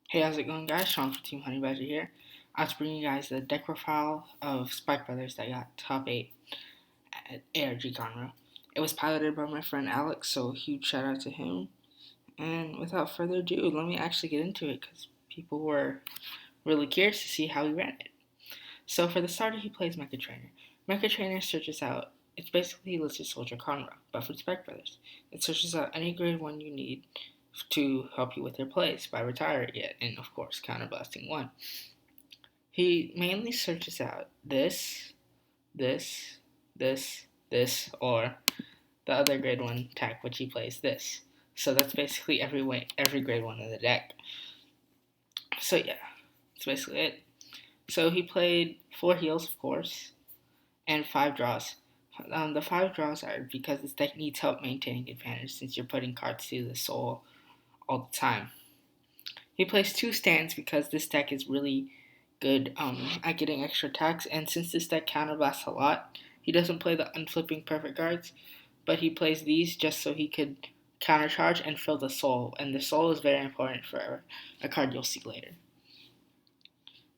Hey, how's it going, guys? Sean from Team Honey Badger here. I was bringing you guys the deck profile of Spike Brothers that got top 8 at ARG Conroe. It was piloted by my friend Alex, so huge shout out to him. And without further ado, let me actually get into it because people were really curious to see how he ran it. So for the starter, he plays Mecha Trainer. Mecha Trainer searches out, it's basically Listed Soldier Conroe, but for Spike Brothers. It searches out any grade 1 you need to help you with your plays by retiring it, and of course, counterblasting 1. He mainly searches out this, or the other grade 1 attack, which he plays this. So that's basically every grade 1 in the deck. So yeah, that's basically it. So he played 4 heals, of course, and 5 draws. The 5 draws are because this deck needs help maintaining advantage since you're putting cards to the soul all the time. He plays 2 stands because this deck is really good at getting extra attacks, and since this deck counterblasts a lot, he doesn't play the unflipping perfect guards, but he plays these just so he could countercharge and fill the soul, and the soul is very important for a card you'll see later.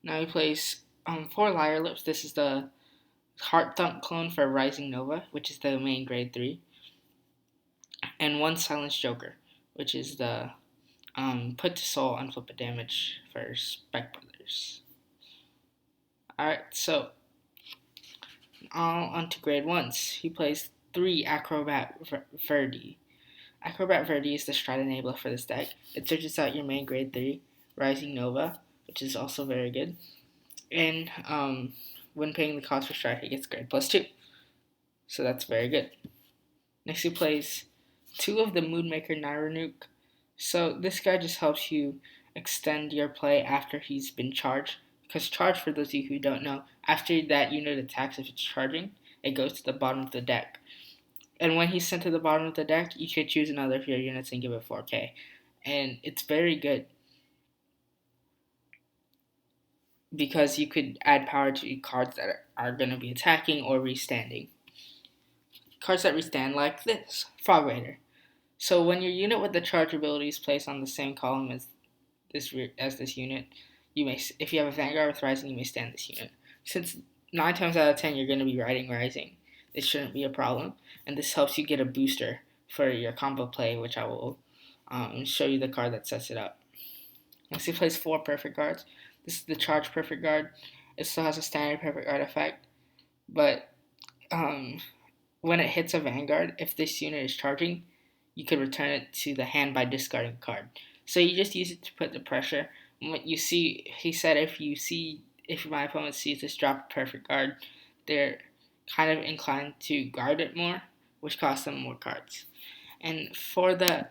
Now he plays 4 Liar Lips. This is the Heart Thump clone for Rising Nova, which is the main grade 3, and 1 Silence Joker, which is the put to soul unflip damage for Spike Brothers. Alright, so on to grade 1s. He plays 3 Acrobat Verdi. Acrobat Verdi is the stride enabler for this deck. It searches out your main grade 3, Rising Nova, which is also very good. And when paying the cost for stride, he gets grade +2. So that's very good. Next he plays 2 of the Moodmaker Nyanrook. So this guy just helps you extend your play after he's been charged. Because charge, for those of you who don't know, after that unit attacks, if it's charging, it goes to the bottom of the deck. And when he's sent to the bottom of the deck, you could choose another of your units and give it 4k. And it's very good because you could add power to cards that are going to be attacking or restanding. Cards that restand like this, Fog Raider. So when your unit with the charge ability is placed on the same column as this unit, you may, if you have a Vanguard with Rising, you may stand this unit. Since 9 times out of 10 you're going to be riding Rising, this shouldn't be a problem, and this helps you get a booster for your combo play, which I will show you the card that sets it up. Next he plays 4 Perfect Guards. This is the Charge Perfect Guard. It still has a standard Perfect Guard effect, but when it hits a Vanguard, if this unit is charging, you could return it to the hand by discarding a card. So you just use it to put the pressure. What you see, he said, if my opponent sees this drop a Perfect Guard, they're kind of inclined to guard it more, which costs them more cards. And for the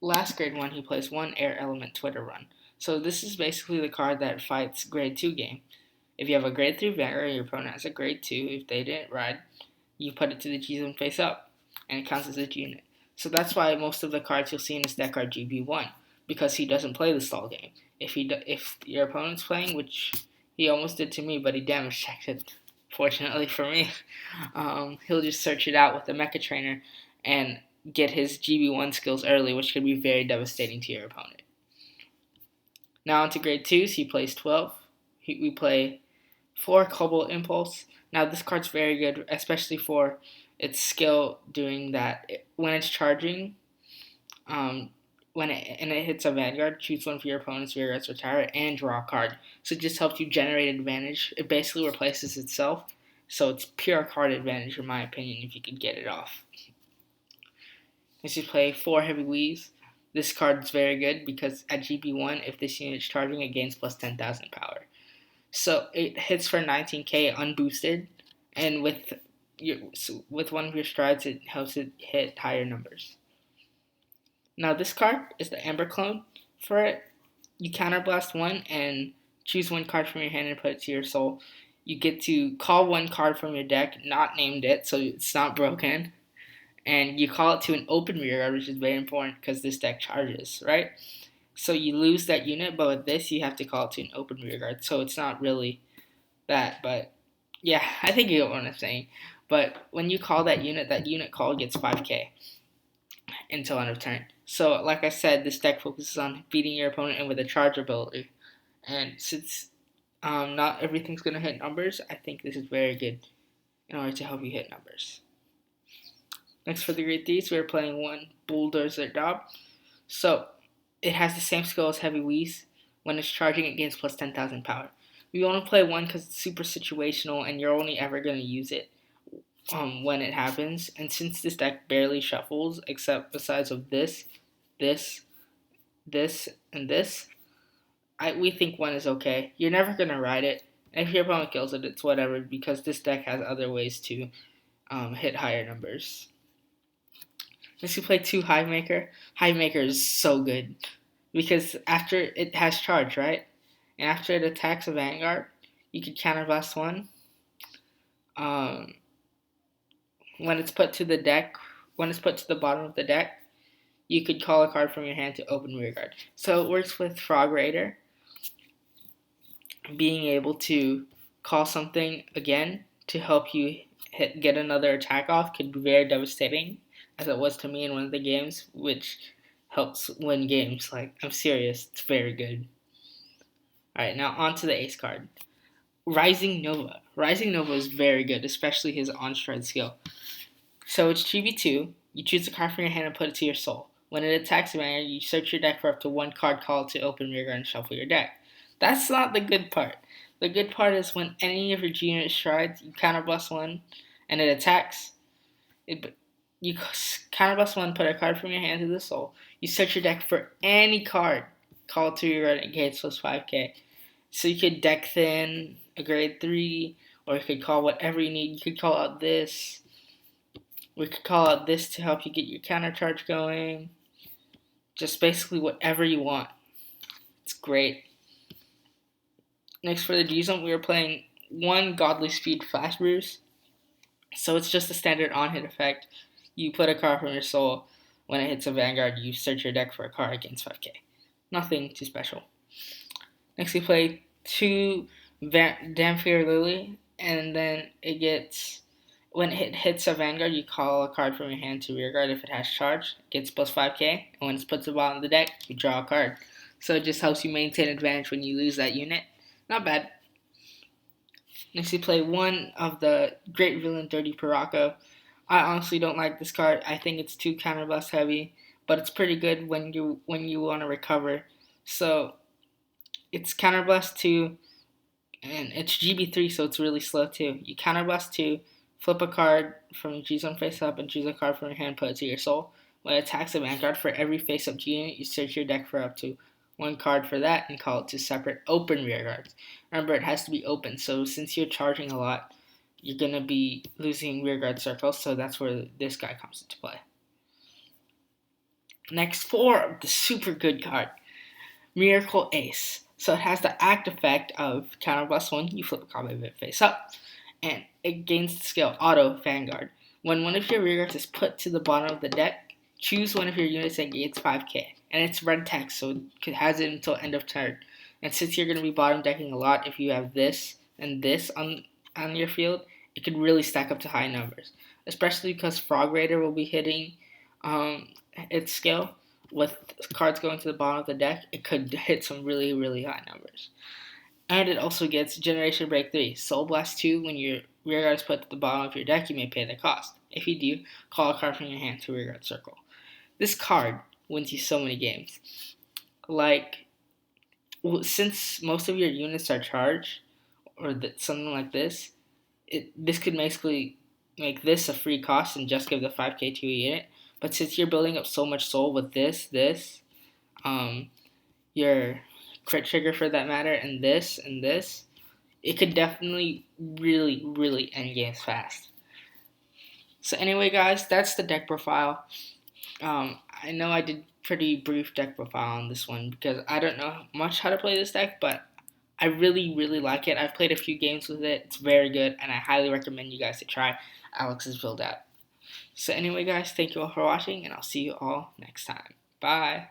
last grade 1, he plays 1 Air Element Twitter Run. So this is basically the card that fights grade 2 game. If you have a grade 3 Vanguard, your opponent has a grade 2, if they didn't ride, you put it to the G zone face up, and it counts as a unit. So that's why most of the cards you'll see in this deck are GB1, because he doesn't play the stall game. If your opponent's playing, which he almost did to me, but he damage checked it, fortunately for me, he'll just search it out with the Mecha Trainer and get his GB1 skills early, which could be very devastating to your opponent. Now on to grade 2s, he plays 12. We play 4 Cobalt Impulse. Now this card's very good, especially for its skill doing that. When it's charging, when it hits a Vanguard, choose one for your opponent's Vanguards, retire it, and draw a card. So it just helps you generate advantage. It basically replaces itself, so it's pure card advantage in my opinion if you could get it off. Next you play 4 Heave Wheeze. This card is very good because at GB1, if this unit is charging, it gains plus 10,000 power. So it hits for 19k unboosted, and with one of your strides, it helps it hit higher numbers. Now this card is the Amber clone. For it, you counterblast 1 and choose 1 card from your hand and put it to your soul. You get to call 1 card from your deck, not named it, so it's not broken. And you call it to an open rearguard, which is very important because this deck charges, right? So you lose that unit, but with this, you have to call it to an open rearguard. So it's not really that, but yeah, I think you get what I'm saying. But when you call that unit call gets 5k until end of turn. So, like I said, this deck focuses on beating your opponent in with a charge ability. And since not everything's going to hit numbers, I think this is very good in order to help you hit numbers. Next for the grade 3s, we're playing one Bulldozer Dobe. So, it has the same skill as Heave Wheeze. When it's charging, it gains plus 10,000 power. We only play one because it's super situational and you're only ever going to use it when it happens. And since this deck barely shuffles, except besides of this, and this, we think one is okay. You're never going to ride it. And if your opponent kills it, it's whatever because this deck has other ways to hit higher numbers. Next, we play 2 Hive Maker. Hive Maker is so good because after it has charge, right? And after it attacks a Vanguard, you can counterblast one. When it's put to the deck, when it's put to the bottom of the deck, you could call a card from your hand to open rearguard. So it works with Frog Raider. Being able to call something again to help you get another attack off could be very devastating, as it was to me in one of the games, which helps win games. Like, I'm serious, it's very good. Alright, now on to the ace card. Rising Nova. Rising Nova is very good, especially his on-stride skill. So it's GB2, you choose a card from your hand and put it to your soul. When it attacks a Vanguard, you search your deck for up to one card called to open rearguard and shuffle your deck. That's not the good part. The good part is when any of your G units strides, you counterblast one and it attacks. You counterblast one, put a card from your hand to the soul. You search your deck for any card called to your rearguard and gains plus 5k. So you could deck thin a grade 3, or you could call whatever you need. You could call out this. We could call out this to help you get your counter charge going. Just basically whatever you want. It's great. Next for the G zone, we are playing one Godly Speed Flash Bruise. So it's just a standard on-hit effect. You put a card from your soul. When it hits a Vanguard, you search your deck for a card against 5k. Nothing too special. Next we play 2 Dhampir Lily, and then it gets, when it hits a Vanguard, you call a card from your hand to rearguard if it has charge. It gets plus 5k, and when it's put to the bottom of the deck, you draw a card. So it just helps you maintain advantage when you lose that unit. Not bad. Next we play one of the Great Villain Dirty Picaro. I honestly don't like this card. I think it's too counterblast heavy, but it's pretty good when you want to recover. So it's counterblast 2, and it's GB3, so it's really slow too. You counterblast 2, flip a card from G zone face up, and choose a card from your hand, put it to your soul. When it attacks a Vanguard, for every face up G unit, you search your deck for up to one card for that and call it to separate open rearguards. Remember, it has to be open, so since you're charging a lot, you're going to be losing rearguard circles, so that's where this guy comes into play. Next, 4, the super good card, Miracle Ace. So it has the act effect of counterblast 1, you flip a card of it face up, and it gains the skill Auto Vanguard. When one of your rearguards is put to the bottom of the deck, choose one of your units and gains 5k. And it's red text, so it has it until end of turn. And since you're going to be bottom decking a lot, if you have this and this on your field, it could really stack up to high numbers. Especially because Frog Raider will be hitting its skill. With cards going to the bottom of the deck, it could hit some really, really high numbers. And it also gets Generation Break 3. Soul Blast 2, when your rearguard is put to the bottom of your deck, you may pay the cost. If you do, call a card from your hand to rearguard circle. This card wins you so many games. Like, since most of your units are charged, or something like this, this could basically make this a free cost and just give the 5k to a unit. But since you're building up so much soul with this, your crit trigger for that matter, and this, it could definitely really, really end games fast. So anyway, guys, that's the deck profile. I know I did pretty brief deck profile on this one because I don't know much how to play this deck, but I really, really like it. I've played a few games with it. It's very good, and I highly recommend you guys to try Alex's build out. So anyway, guys, thank you all for watching, and I'll see you all next time. Bye.